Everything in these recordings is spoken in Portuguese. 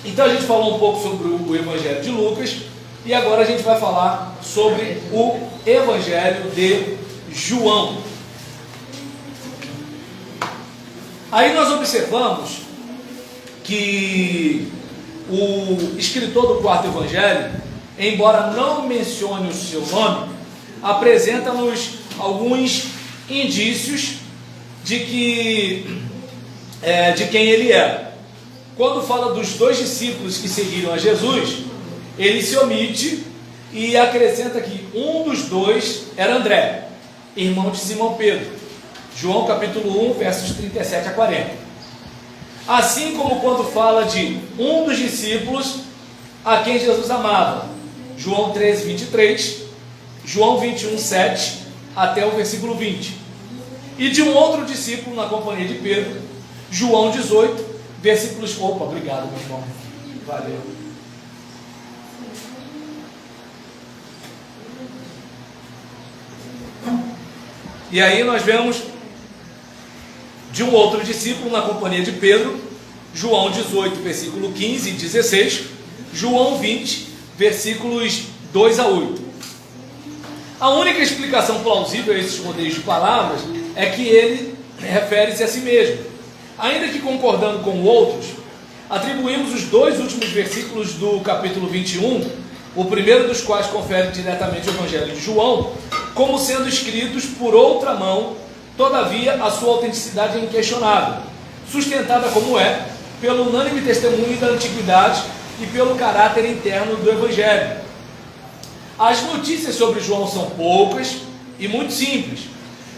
Então a gente falou um pouco sobre o Evangelho de Lucas e agora a gente vai falar sobre o Evangelho de João. Aí nós observamos que o escritor do quarto Evangelho, embora não mencione o seu nome, apresenta-nos alguns indícios de quem ele era. Quando fala dos 2 discípulos que seguiram a Jesus, ele se omite e acrescenta que um dos 2 era André, irmão de Simão Pedro. João capítulo 1, versos 37 a 40. Assim como quando fala de um dos discípulos a quem Jesus amava. João 13, 23, João 21, 7 até o versículo 20. E de um outro discípulo na companhia de Pedro, João 18, versículos... Opa, obrigado, meu irmão. Valeu. E aí nós vemos de um outro discípulo na companhia de Pedro, João 18, versículo 15 e 16, João 20, versículos 2 a 8. A única explicação plausível a esses rodeios de palavras é que ele refere-se a si mesmo. Ainda que concordando com outros, atribuímos os 2 últimos versículos do capítulo 21, o primeiro dos quais confere diretamente o Evangelho de João, como sendo escritos por outra mão. Todavia, a sua autenticidade é inquestionável, sustentada como é pelo unânime testemunho da antiguidade e pelo caráter interno do Evangelho. As notícias sobre João são poucas e muito simples.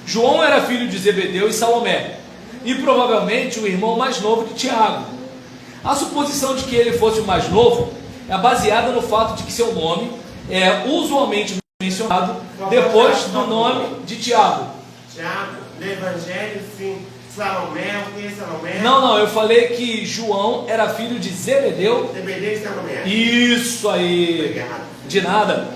João era filho de Zebedeu e Salomé, e provavelmente o irmão mais novo de Tiago. A suposição de que ele fosse o mais novo é baseada no fato de que seu nome é usualmente mencionado depois do nome de Tiago. Tiago, no Evangelho, sim. Salomé, o que é Salomé? Não, eu falei que João era filho de Zebedeu. Zebedeu e Salomé. Isso aí. Obrigado. De nada.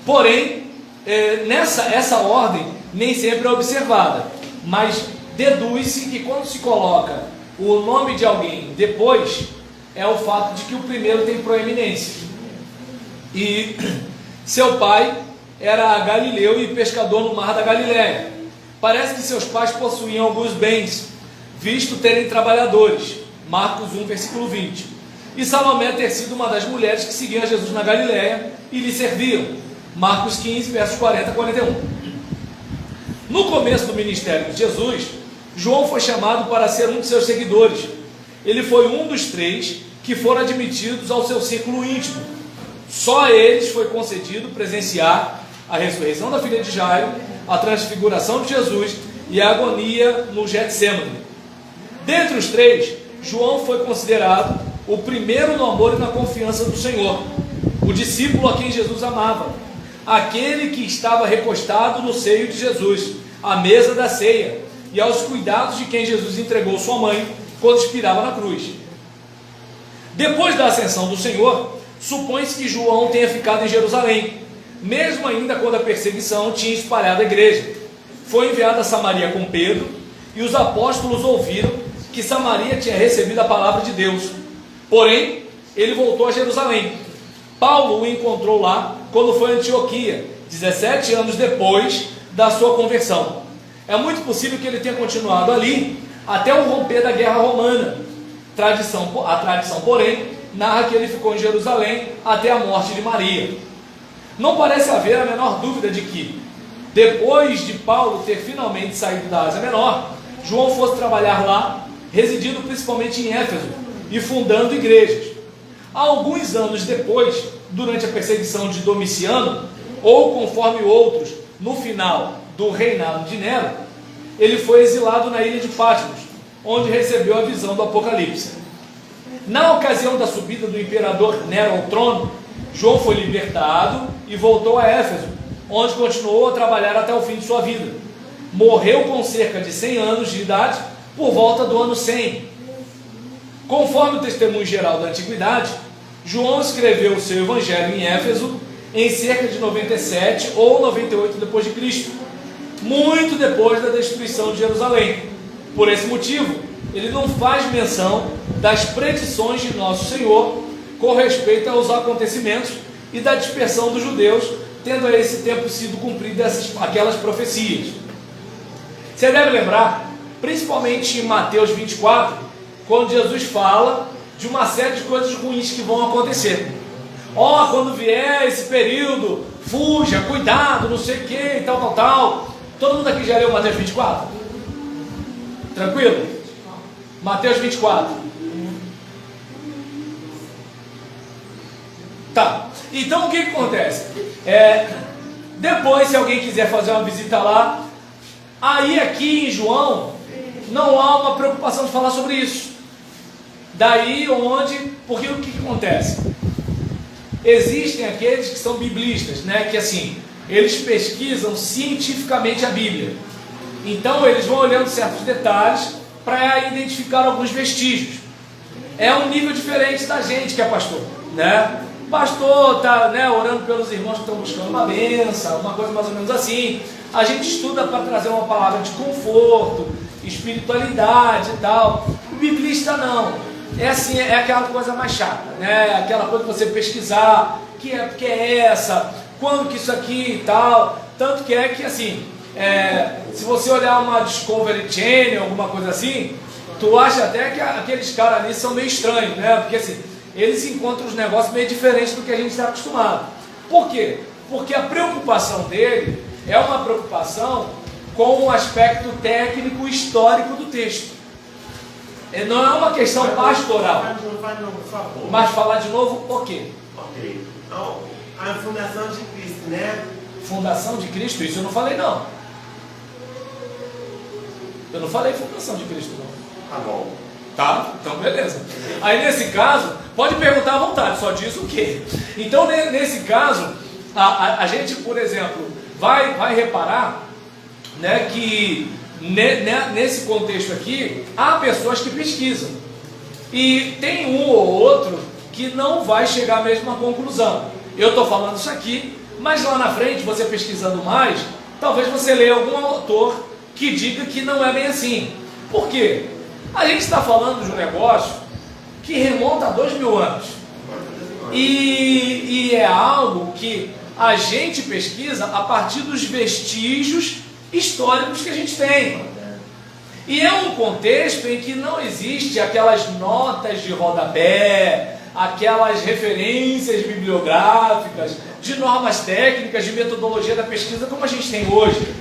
Porém, essa ordem nem sempre é observada, mas deduz-se que quando se coloca o nome de alguém depois, é o fato de que o primeiro tem proeminência. E seu pai era galileu e pescador no mar da Galileia. Parece que seus pais possuíam alguns bens, visto terem trabalhadores. Marcos 1, versículo 20. E Salomé ter sido uma das mulheres que seguiam a Jesus na Galileia e lhe serviam. Marcos 15, versos 40 a 41. No começo do ministério de Jesus, João foi chamado para ser um de seus seguidores. Ele foi um dos 3 que foram admitidos ao seu círculo íntimo. Só a eles foi concedido presenciar a ressurreição da filha de Jairo, a transfiguração de Jesus e a agonia no Getsemane. Dentre os 3, João foi considerado o primeiro no amor e na confiança do Senhor, o discípulo a quem Jesus amava, aquele que estava recostado no seio de Jesus, à mesa da ceia, e aos cuidados de quem Jesus entregou sua mãe quando expirava na cruz. Depois da ascensão do Senhor, supõe-se que João tenha ficado em Jerusalém, mesmo ainda quando a perseguição tinha espalhado a igreja. Foi enviado a Samaria com Pedro, e os apóstolos ouviram que Samaria tinha recebido a palavra de Deus. Porém, ele voltou a Jerusalém. Paulo o encontrou lá quando foi a Antioquia, 17 anos depois da sua conversão. É muito possível que ele tenha continuado ali até o romper da guerra romana. A tradição, porém, narra que ele ficou em Jerusalém até a morte de Maria. Não parece haver a menor dúvida de que, depois de Paulo ter finalmente saído da Ásia Menor, João fosse trabalhar lá, residindo principalmente em Éfeso e fundando igrejas. Alguns anos depois, durante a perseguição de Domiciano, ou conforme outros, no final do reinado de Nero, ele foi exilado na ilha de Patmos, onde recebeu a visão do Apocalipse. Na ocasião da subida do imperador Nero ao trono, João foi libertado e voltou a Éfeso, onde continuou a trabalhar até o fim de sua vida. Morreu com cerca de 100 anos de idade, por volta do ano 100. Conforme o testemunho geral da antiguidade, João escreveu o seu evangelho em Éfeso em cerca de 97 ou 98 depois de Cristo, muito depois da destruição de Jerusalém. Por esse motivo, ele não faz menção das predições de nosso Senhor com respeito aos acontecimentos e da dispersão dos judeus, tendo a esse tempo sido cumpridas aquelas profecias. Você deve lembrar, principalmente em Mateus 24, quando Jesus fala de uma série de coisas ruins que vão acontecer. Quando vier esse período, fuja, cuidado, não sei o que, e tal. Todo mundo aqui já leu Mateus 24? Tranquilo? Mateus 24. Tá. Então o que acontece? Depois, se alguém quiser fazer uma visita lá, aí aqui em João, não há uma preocupação de falar sobre isso. Porque o que acontece? Existem aqueles que são biblistas, né? Que assim, eles pesquisam cientificamente a Bíblia. Então eles vão olhando certos detalhes para identificar alguns vestígios. É um nível diferente da gente que é pastor, né? Pastor está, né, orando pelos irmãos que estão buscando uma bênção, uma coisa mais ou menos assim. A gente estuda para trazer uma palavra de conforto, espiritualidade e tal. O biblista não. Assim, é aquela coisa mais chata, né? Aquela coisa que você pesquisar, que é essa, quando que isso aqui e tal. Tanto que é que assim, se você olhar uma Discovery Channel, alguma coisa assim, tu acha até que aqueles caras ali são meio estranhos, né? Porque assim, eles encontram os negócios meio diferentes do que a gente está acostumado. Por quê? Porque a preocupação dele é uma preocupação com o aspecto técnico histórico do texto. Não é uma questão pastoral. Vai de novo, por favor. Mas falar de novo o quê? Ok. Então, a fundação de Cristo, né? Fundação de Cristo? Isso eu não falei, não. Eu não falei fundação de Cristo, não. Tá bom. Tá? Então beleza. Aí nesse caso, pode perguntar à vontade, só diz o quê? Então nesse caso, a gente, por exemplo, vai reparar, né, que nesse contexto aqui, há pessoas que pesquisam. E tem um ou outro que não vai chegar à mesma conclusão. Eu estou falando isso aqui, mas lá na frente, você pesquisando mais, talvez você leia algum autor que diga que não é bem assim. Por quê? A gente está falando de um negócio que remonta a 2000 anos. E é algo que a gente pesquisa a partir dos vestígios históricos que a gente tem. E é um contexto em que não existe aquelas notas de rodapé, aquelas referências bibliográficas, de normas técnicas, de metodologia da pesquisa como a gente tem hoje.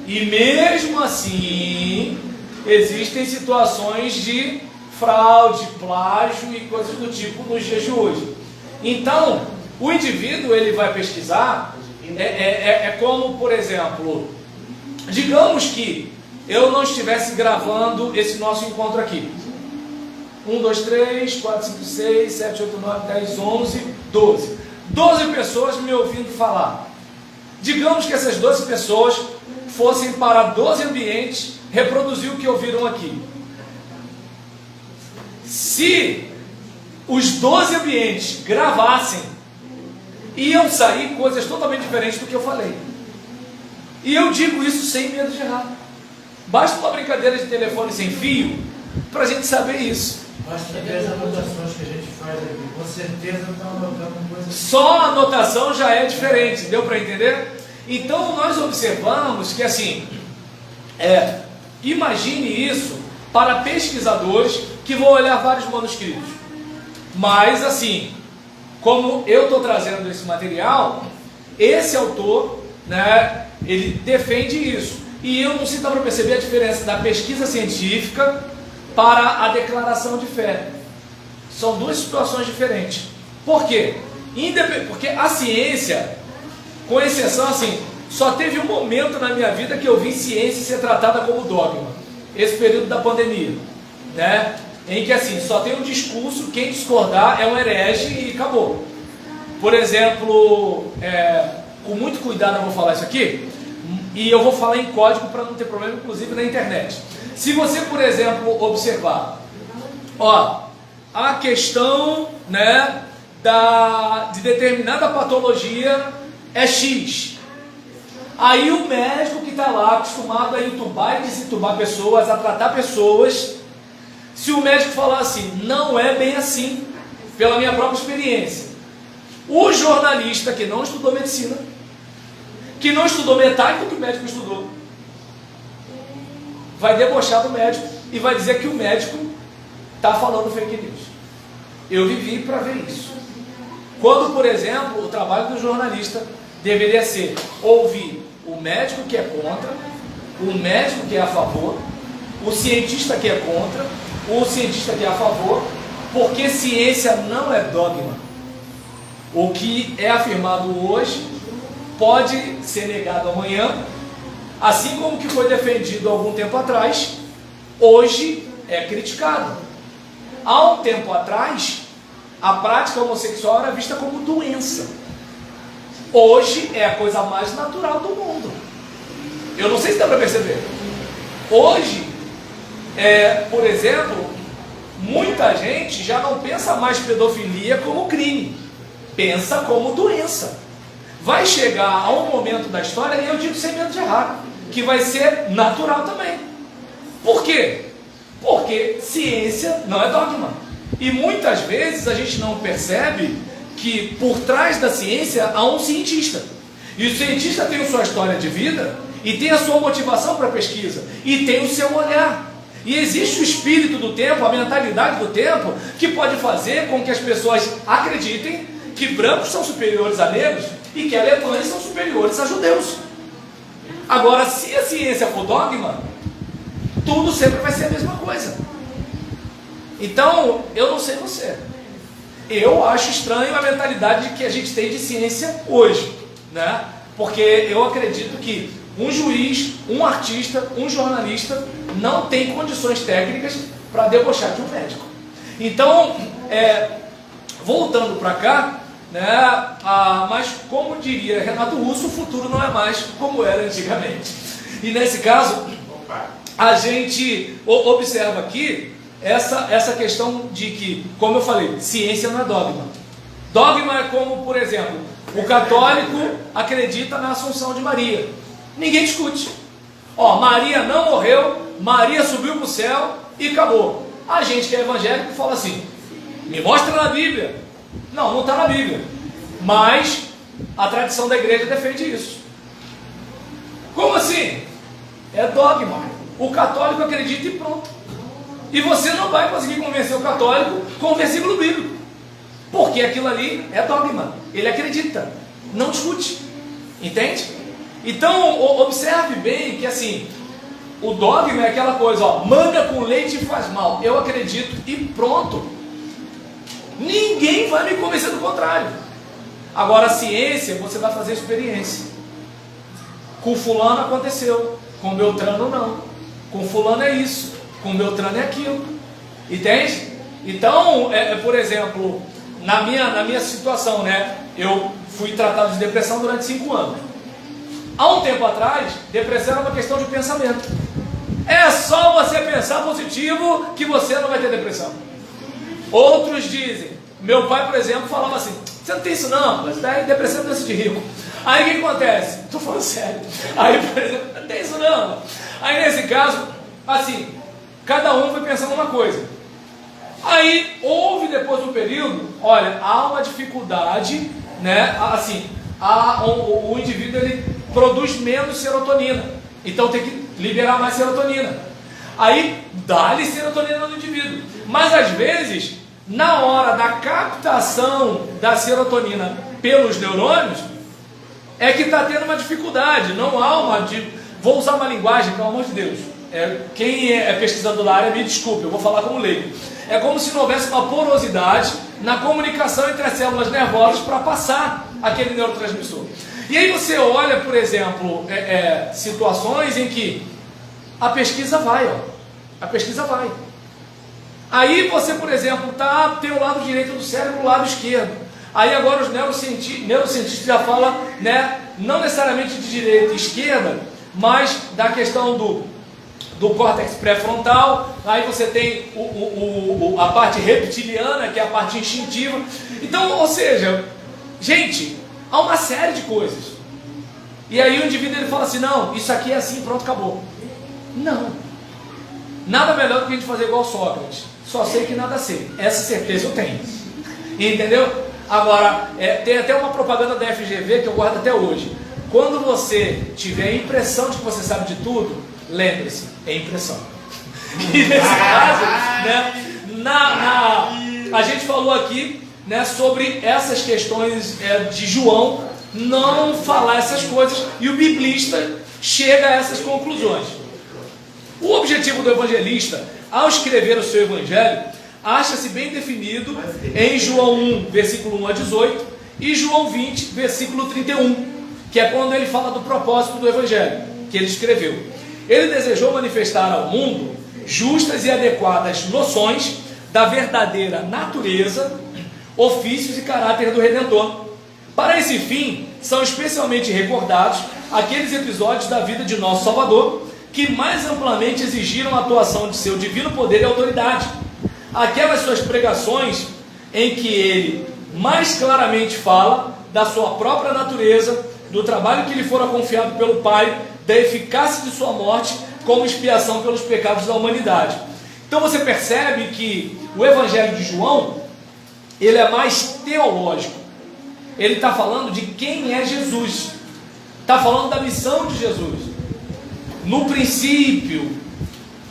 E mesmo assim, existem situações de fraude, plágio e coisas do tipo nos dias de hoje. Então, o indivíduo ele vai pesquisar, como, por exemplo, digamos que eu não estivesse gravando esse nosso encontro aqui. 1, 2, 3, 4, 5, 6, 7, 8, 9, 10, 11, 12. 12 pessoas me ouvindo falar. Digamos que essas 12 pessoas fossem para 12 ambientes reproduzir o que ouviram aqui. Se os 12 ambientes gravassem, iam sair coisas totalmente diferentes do que eu falei. E eu digo isso sem medo de errar. Basta uma brincadeira de telefone sem fio para a gente saber isso. Basta ver as anotações que a gente faz aqui. Com certeza está anotando coisa. Só a anotação já é diferente, deu para entender? Então nós observamos que assim, imagine isso para pesquisadores que vão olhar vários manuscritos. Mas assim, como eu estou trazendo esse material, esse autor, né, ele defende isso. E eu não sei se dá para perceber a diferença da pesquisa científica para a declaração de fé. São duas situações diferentes. Por quê? Porque a ciência, com exceção assim, só teve um momento na minha vida que eu vi ciência ser tratada como dogma. Esse período da pandemia, né? Em que assim, só tem um discurso, quem discordar é um herege e acabou. Por exemplo, com muito cuidado eu vou falar isso aqui, e eu vou falar em código para não ter problema, inclusive na internet. Se você, por exemplo, observar, a questão, né, de determinada patologia é X. Aí o médico que está lá acostumado a intubar e desintubar pessoas, a tratar pessoas, se o médico falar assim, não é bem assim, pela minha própria experiência, o jornalista que não estudou medicina, que não estudou metade do que o médico estudou, vai debochar do médico e vai dizer que o médico está falando fake news. Eu vivi para ver isso. Quando, por exemplo, o trabalho do jornalista deveria ser ouvir o médico que é contra, o médico que é a favor, o cientista que é contra, o cientista que é a favor, porque ciência não é dogma. O que é afirmado hoje pode ser negado amanhã, assim como o que foi defendido há algum tempo atrás, hoje é criticado. Há um tempo atrás, a prática homossexual era vista como doença. Hoje é a coisa mais natural do mundo. Eu não sei se dá para perceber. Hoje, por exemplo, muita gente já não pensa mais pedofilia como crime, pensa como doença. Vai chegar a um momento da história, e eu digo sem medo de errar, que vai ser natural também. Por quê? Porque ciência não é dogma. E muitas vezes a gente não percebe que por trás da ciência há um cientista. E o cientista tem a sua história de vida, e tem a sua motivação para a pesquisa, e tem o seu olhar. E existe o espírito do tempo, a mentalidade do tempo, que pode fazer com que as pessoas acreditem que brancos são superiores a negros e que alemães são superiores a judeus. Agora, se a ciência for dogma, tudo sempre vai ser a mesma coisa. Então, eu não sei você, eu acho estranho a mentalidade que a gente tem de ciência hoje, né? Porque eu acredito que um juiz, um artista, um jornalista não tem condições técnicas para debochar de um médico. Então, voltando para cá, né, mas como diria Renato Russo, o futuro não é mais como era antigamente. E nesse caso, a gente observa aqui essa questão de que, como eu falei, ciência não é dogma. Dogma é como, por exemplo, o católico acredita na Assunção de Maria. Ninguém discute. Maria não morreu, Maria subiu para o céu e acabou. A gente que é evangélico fala assim, me mostra na Bíblia. Não está na Bíblia. Mas a tradição da igreja defende isso. Como assim? É dogma. O católico acredita e pronto. E você não vai conseguir convencer o católico com o versículo bíblico. Porque aquilo ali é dogma. Ele acredita. Não discute. Entende? Então, observe bem que assim, o dogma é aquela coisa, manga com leite faz mal. Eu acredito e pronto. Ninguém vai me convencer do contrário. Agora, a ciência, você vai fazer experiência. Com fulano aconteceu, com Beltrano não. Com fulano é isso, com Beltrano é aquilo. Entende? Então, por exemplo, na minha situação, né? Eu fui tratado de depressão durante 5 anos. Há um tempo atrás, depressão era uma questão de pensamento. É só você pensar positivo que você não vai ter depressão. Outros dizem, meu pai, por exemplo, falava assim, você não tem isso não, mas daí depressão é doença de rico. Aí o que acontece? Estou falando sério. Aí, por exemplo, não tem isso não. Aí nesse caso, assim, cada um foi pensando uma coisa. Aí houve depois um período, olha, há uma dificuldade, né? Assim, o indivíduo ele produz menos serotonina, então tem que liberar mais serotonina. Aí dá-lhe serotonina no indivíduo, mas às vezes na hora da captação da serotonina pelos neurônios é que está tendo uma dificuldade. Não há vou usar uma linguagem, pelo amor de Deus, quem é pesquisador da área me desculpe, eu vou falar como leigo. É como se não houvesse uma porosidade na comunicação entre as células nervosas para passar aquele neurotransmissor. E aí você olha, por exemplo, situações em que a pesquisa vai, a pesquisa vai. Aí você, por exemplo, tem o lado direito do cérebro, o lado esquerdo. Aí agora os neurocientistas já falam, né, não necessariamente de direita e esquerda, mas da questão do córtex pré-frontal. Aí você tem a parte reptiliana, que é a parte instintiva. Então, ou seja, gente, há uma série de coisas. E aí o indivíduo ele fala assim, não, isso aqui é assim, pronto, acabou. Não. Nada melhor do que a gente fazer igual Sócrates. Só sei que nada sei. Essa certeza eu tenho. Entendeu? Agora, tem até uma propaganda da FGV que eu guardo até hoje. Quando você tiver a impressão de que você sabe de tudo, lembre-se, é impressão. E nesse caso, né, a gente falou aqui, né, sobre essas questões de João não falar essas coisas, e o biblista chega a essas conclusões. O objetivo do evangelista, ao escrever o seu evangelho, acha-se bem definido em João 1, versículo 1 a 18, e João 20, versículo 31, que é quando ele fala do propósito do evangelho que ele escreveu. Ele desejou manifestar ao mundo justas e adequadas noções da verdadeira natureza, ofícios e caráter do Redentor. Para esse fim, são especialmente recordados aqueles episódios da vida de nosso Salvador que mais amplamente exigiram a atuação de seu divino poder e autoridade. Aquelas suas pregações em que ele mais claramente fala da sua própria natureza, do trabalho que lhe fora confiado pelo Pai, da eficácia de sua morte como expiação pelos pecados da humanidade. Então você percebe que o Evangelho de João, ele é mais teológico. Ele está falando de quem é Jesus, está falando da missão de Jesus. No princípio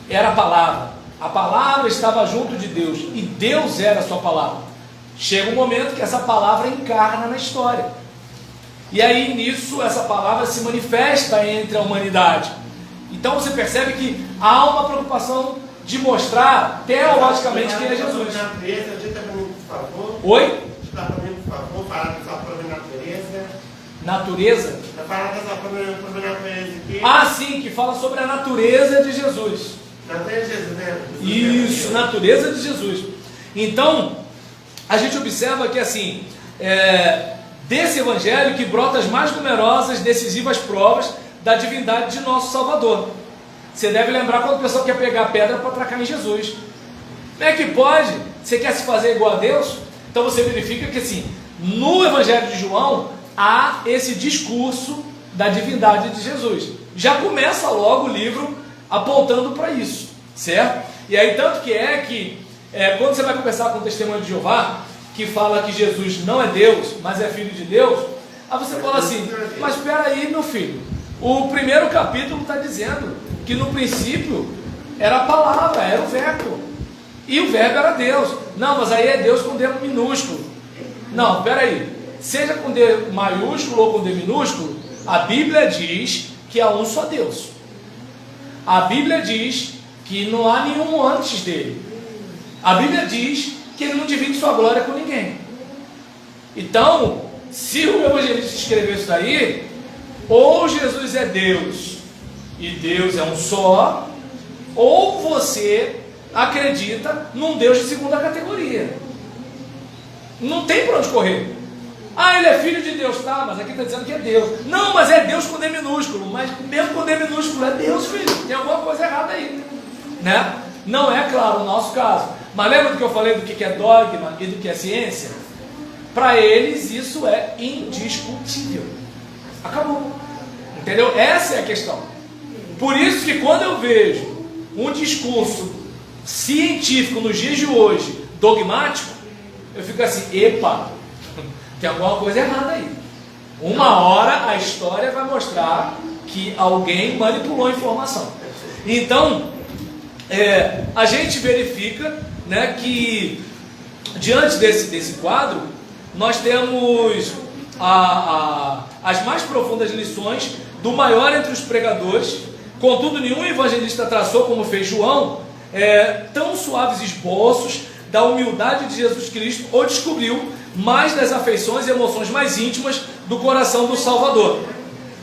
era a palavra estava junto de Deus, e Deus era a sua palavra. Chega um momento que essa palavra encarna na história, e aí nisso essa palavra se manifesta entre a humanidade. Então você percebe que há uma preocupação de mostrar teologicamente quem é Jesus. Oi? Para mim, por favor, falar da sua própria natureza. Natureza? Falar da sua própria natureza aqui. Ah, sim, que fala sobre a natureza de Jesus. Natureza de Jesus, né? Isso, natureza de Jesus. Então, a gente observa que assim, desse evangelho que brota as mais numerosas, decisivas provas da divindade de nosso Salvador. Você deve lembrar quando o pessoal quer pegar pedra para atracar em Jesus. Como é que pode? Você quer se fazer igual a Deus? Então você verifica que assim, no Evangelho de João há esse discurso da divindade de Jesus. Já começa logo o livro apontando para isso, certo? E aí tanto que quando você vai conversar com o Testemunho de Jeová, que fala que Jesus não é Deus, mas é Filho de Deus, aí você fala assim, mas espera aí, meu filho, o primeiro capítulo está dizendo que no princípio era a palavra, era o verbo, e o verbo era Deus. Não, mas aí é Deus com D minúsculo. Não, espera aí, seja com D maiúsculo ou com D minúsculo, a Bíblia diz que há um só Deus. A Bíblia diz que não há nenhum antes dele. A Bíblia diz que ele não divide sua glória com ninguém. Então, se o evangelista escreveu isso daí, ou Jesus é Deus e Deus é um só, ou você acredita num Deus de segunda categoria. Não tem para onde correr. Ah, ele é filho de Deus, tá, mas aqui está dizendo que é Deus. Não, mas é Deus com D minúsculo. Mas mesmo com D minúsculo é Deus, filho. Tem alguma coisa errada aí, né? Não é claro o nosso caso. Mas lembra do que eu falei do que é dogma e do que é ciência? Para eles isso é indiscutível. Acabou. Entendeu? Essa é a questão. Por isso que quando eu vejo um discurso científico nos dias de hoje, dogmático, eu fico assim, epa, tem alguma coisa errada aí. Uma hora a história vai mostrar que alguém manipulou a informação. Então, a gente verifica, né, que diante desse quadro, nós temos as mais profundas lições do maior entre os pregadores. Contudo, nenhum evangelista traçou, como fez João, tão suaves esboços da humildade de Jesus Cristo, ou descobriu mais das afeições e emoções mais íntimas do coração do Salvador.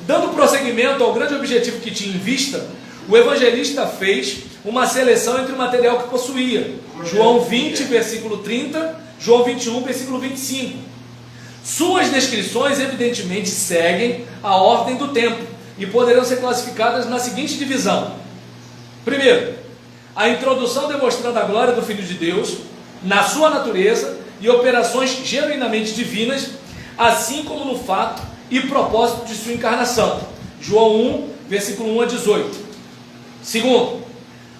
Dando prosseguimento ao grande objetivo que tinha em vista, o evangelista fez uma seleção entre o material que possuía. João 20, versículo 30, João 21, versículo 25. Suas descrições evidentemente seguem a ordem do tempo e poderão ser classificadas na seguinte divisão. Primeiro, a introdução demonstrando a glória do Filho de Deus na sua natureza e operações genuinamente divinas, assim como no fato e propósito de sua encarnação. João 1, versículo 1 a 18. Segundo,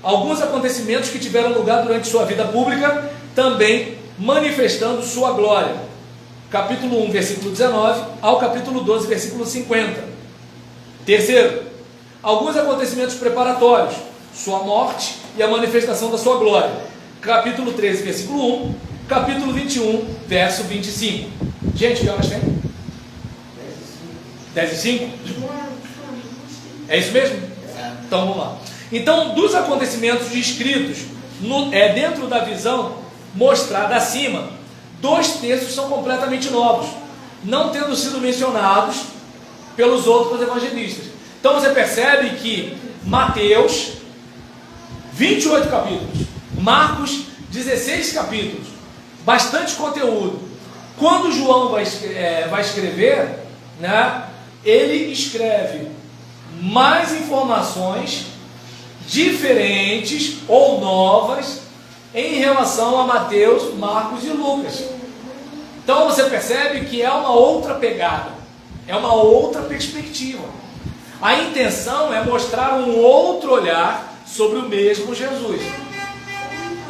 alguns acontecimentos que tiveram lugar durante sua vida pública, também manifestando sua glória. Capítulo 1, versículo 19, ao capítulo 12, versículo 50. Terceiro, alguns acontecimentos preparatórios, sua morte e a manifestação da sua glória. Capítulo 13, versículo 1, capítulo 21, verso 25. Gente, que horas tem? 10 e 5? É isso mesmo? Então vamos lá. Então, dos acontecimentos descritos dentro da visão mostrada acima, 2 textos são completamente novos, não tendo sido mencionados pelos outros evangelistas. Então você percebe que Mateus, 28 capítulos, Marcos, 16 capítulos, bastante conteúdo. Quando João vai escrever, né, ele escreve mais informações diferentes ou novas em relação a Mateus, Marcos e Lucas. Então você percebe que é uma outra pegada, é uma outra perspectiva. A intenção é mostrar um outro olhar sobre o mesmo Jesus.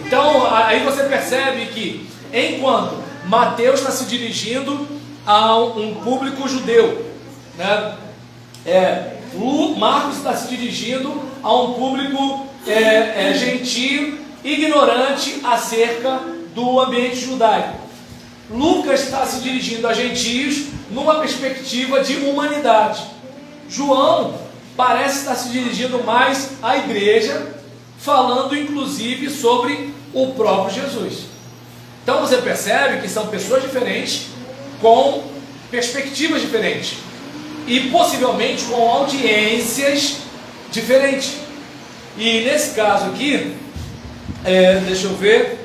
Então aí você percebe que enquanto Mateus está se dirigindo a um público judeu, né? Marcos está se dirigindo a um público gentio, ignorante acerca do ambiente judaico. Lucas está se dirigindo a gentios numa perspectiva de humanidade. João parece estar se dirigindo mais à igreja, falando inclusive sobre o próprio Jesus. Então você percebe que são pessoas diferentes, com perspectivas diferentes e possivelmente com audiências diferentes. E nesse caso aqui, deixa eu ver,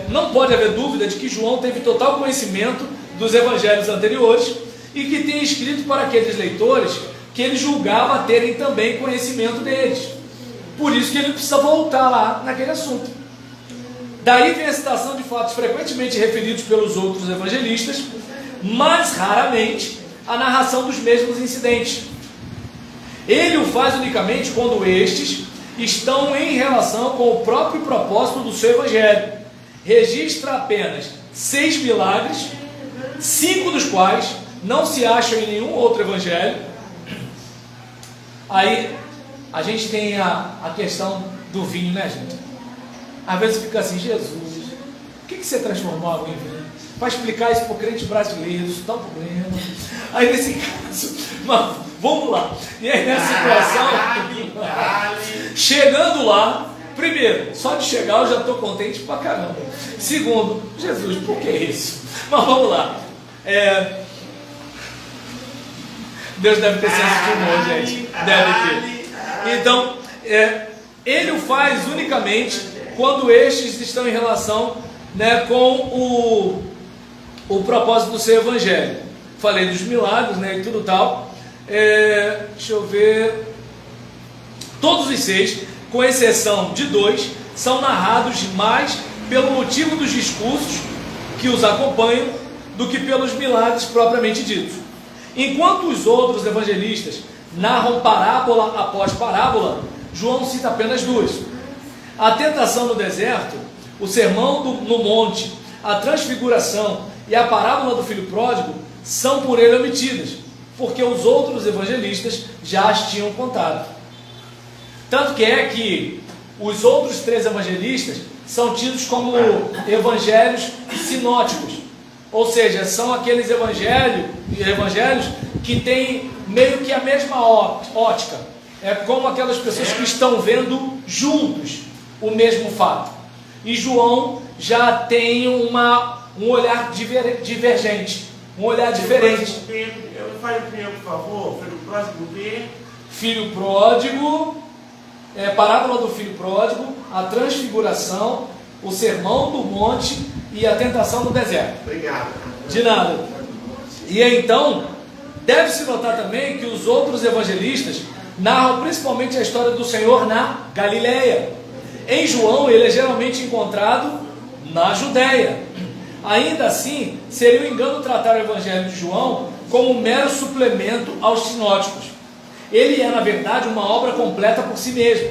não pode haver dúvida de que João teve total conhecimento dos evangelhos anteriores e que tem escrito para aqueles leitores que ele julgava terem também conhecimento deles. Por isso que ele precisa voltar lá naquele assunto. Daí vem a citação de fatos frequentemente referidos pelos outros evangelistas, mas raramente a narração dos mesmos incidentes. Ele o faz unicamente quando estes estão em relação com o próprio propósito do seu evangelho. Registra apenas 6 milagres, 5 dos quais não se acham em nenhum outro evangelho. Aí a gente tem a questão do vinho, né, gente? Às vezes fica assim, Jesus, por que você transformou água em vinho? Para explicar isso para o crente brasileiro, isso dá um problema. Aí nesse caso, mas vamos lá. E aí nessa situação, chegando lá, primeiro, só de chegar eu já estou contente pra caramba. Segundo, Jesus, por que isso? Mas vamos lá. Deus deve ter senso de humor, gente. Deve ter. Então, ele o faz unicamente quando estes estão em relação, né, com o propósito do seu evangelho. Falei dos milagres, né, e tudo tal. Deixa eu ver. Todos os 6, com exceção de 2, são narrados mais pelo motivo dos discursos que os acompanham do que pelos milagres propriamente ditos. Enquanto os outros evangelistas narram parábola após parábola, João cita apenas 2. A tentação no deserto, o sermão no monte, a transfiguração e a parábola do filho pródigo são por ele omitidas, porque os outros evangelistas já as tinham contado. Tanto que que os outros 3 evangelistas são tidos como evangelhos sinóticos, ou seja, são aqueles evangelhos que têm meio que a mesma ótica, como aquelas pessoas que estão vendo juntos o mesmo fato. E João já tem um olhar divergente, um olhar diferente. Eu falo primeiro, por favor, filho pródigo ver. Filho pródigo, parábola do filho pródigo, a transfiguração, o sermão do monte e a tentação no deserto. Obrigado. De nada. E então, deve-se notar também que os outros evangelistas narram principalmente a história do Senhor na Galileia. Em João, ele é geralmente encontrado na Judéia. Ainda assim, seria um engano tratar o Evangelho de João como um mero suplemento aos sinóticos. Ele é, na verdade, uma obra completa por si mesmo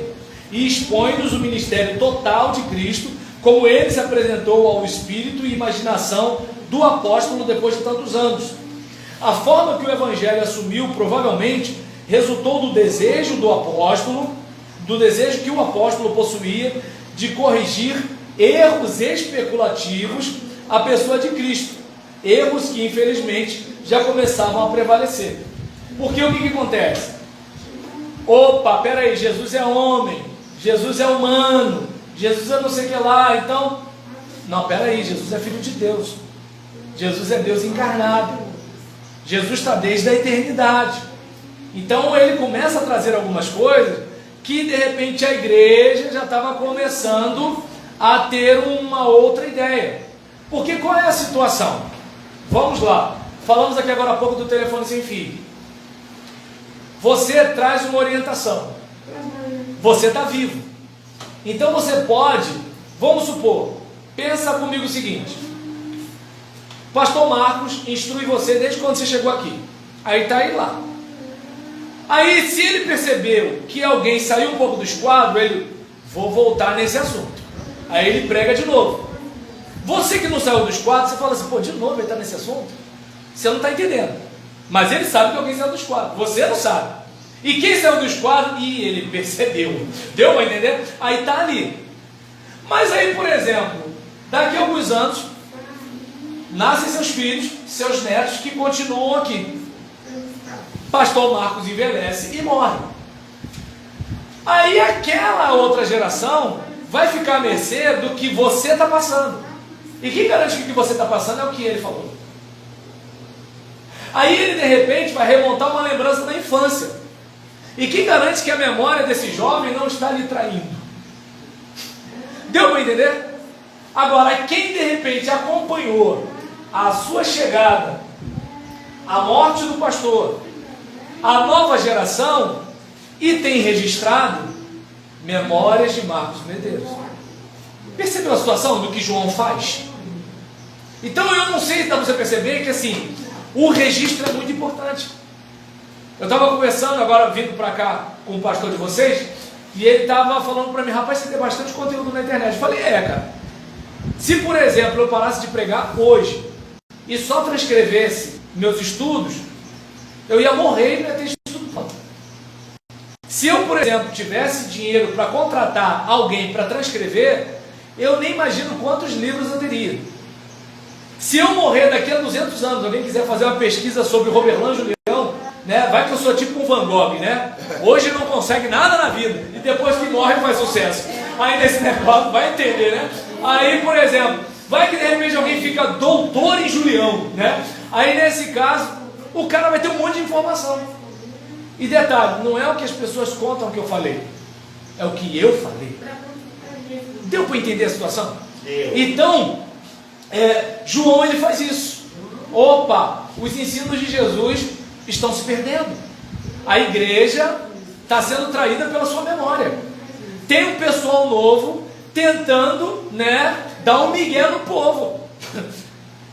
e expõe-nos o ministério total de Cristo como ele se apresentou ao espírito e imaginação do apóstolo depois de tantos anos. A forma que o evangelho assumiu provavelmente resultou do desejo do apóstolo, do desejo que o apóstolo possuía de corrigir erros especulativos à pessoa de Cristo, erros que infelizmente já começavam a prevalecer. Porque o que acontece? Opa, peraí, Jesus é homem, Jesus é humano, Jesus é não sei o que lá, então, não, peraí, Jesus é filho de Deus, Jesus é Deus encarnado, Jesus está desde a eternidade. Então ele começa a trazer algumas coisas que de repente a igreja já estava começando a ter uma outra ideia. Porque qual é a situação? Vamos lá, falamos aqui agora há pouco do telefone sem fio. Você traz uma orientação, você está vivo, então você pode, vamos supor, pensa comigo o seguinte: Pastor Marcos instrui você desde quando você chegou aqui, aí está aí lá. Aí se ele percebeu que alguém saiu um pouco do esquadro, ele, vou voltar nesse assunto, aí ele prega de novo. Você que não saiu do esquadro, você fala assim, pô, de novo ele está nesse assunto? Você não está entendendo, mas ele sabe que alguém saiu do esquadro, você não sabe. E quem saiu do esquadro? E ele percebeu, deu para entender? Aí está ali. Mas aí, por exemplo, daqui a alguns anos nascem seus filhos, seus netos que continuam aqui. Pastor Marcos envelhece e morre. Aí aquela outra geração vai ficar à mercê do que você está passando. E quem garante que o que você está passando é o que ele falou? Aí ele de repente vai remontar uma lembrança da infância. E quem garante que a memória desse jovem não está lhe traindo? Deu para entender? Agora, quem de repente acompanhou a sua chegada, a morte do pastor, a nova geração, e tem registrado memórias de Marcos Medeiros. Percebeu a situação do que João faz? Então eu não sei se dá para você perceber que assim, o registro é muito importante. Eu estava conversando agora, vindo para cá com o pastor de vocês, e ele estava falando para mim, rapaz, você tem bastante conteúdo na internet. Eu falei, cara, se por exemplo eu parasse de pregar hoje e só transcrevesse meus estudos, eu ia morrer e não ia ter estudo. Se eu, por exemplo, tivesse dinheiro para contratar alguém para transcrever, eu nem imagino quantos livros eu teria. Se eu morrer daqui a 200 anos, alguém quiser fazer uma pesquisa sobre Roberlan Julião, né, vai que eu sou tipo um Van Gogh, né? Hoje não consegue nada na vida e depois que morre faz sucesso. Aí nesse negócio, vai entender, né? Aí, por exemplo, vai que de repente alguém fica doutor em Julião, né? Aí nesse caso, o cara vai ter um monte de informação. E detalhe, não é o que as pessoas contam que eu falei, é o que eu falei. Deu para entender a situação? Então, João ele faz isso. Opa, os ensinos de Jesus estão se perdendo. A igreja está sendo traída pela sua memória. Tem um pessoal novo tentando, né, dar um migué no povo.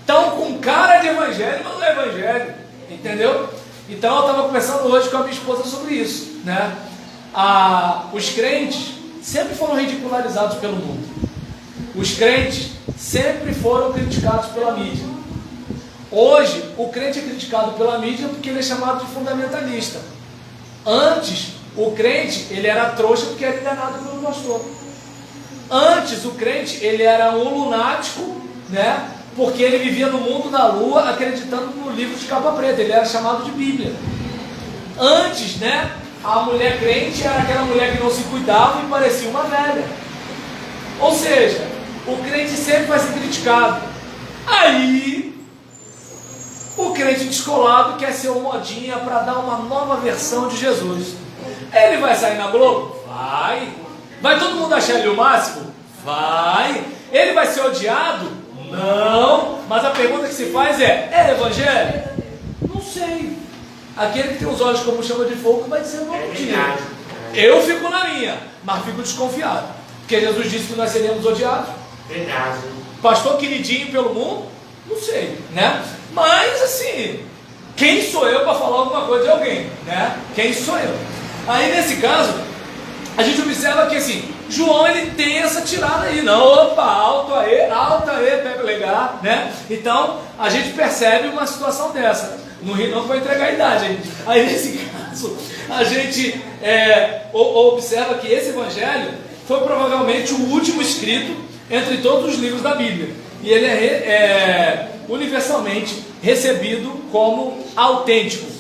Estão com cara de evangelho, mas não é evangelho. Entendeu? Então eu estava conversando hoje com a minha esposa sobre isso, né? Os crentes sempre foram ridicularizados pelo mundo. Os crentes sempre foram criticados pela mídia. Hoje, o crente é criticado pela mídia porque ele é chamado de fundamentalista. Antes, o crente ele era trouxa porque era enganado pelo pastor. Antes, o crente ele era um lunático, né? Porque ele vivia no mundo da lua acreditando no livro de capa preta, ele era chamado de Bíblia. Antes, né, a mulher crente era aquela mulher que não se cuidava e parecia uma velha. Ou seja, o crente sempre vai ser criticado. Aí, o crente descolado quer ser uma modinha para dar uma nova versão de Jesus. Ele vai sair na Globo? Vai. Vai todo mundo achar ele o máximo? Vai. Ele vai ser odiado? Não, mas a pergunta que se faz é evangelho? Não sei. Aquele que tem os olhos como chama de fogo vai dizer no outro dia. Eu fico na minha, mas fico desconfiado. Porque Jesus disse que nós seríamos odiados. Verdade. Pastor queridinho pelo mundo? Não sei, né? Mas assim, quem sou eu para falar alguma coisa de alguém, né? Quem sou eu? Aí nesse caso, a gente observa que assim, João ele tem essa tirada aí, não, opa, alto aí, pega legal, né? Então a gente percebe uma situação dessa. No rio não vai entregar a idade, hein? Aí nesse caso a gente observa que esse evangelho foi provavelmente o último escrito entre todos os livros da Bíblia, e ele é universalmente recebido como autêntico.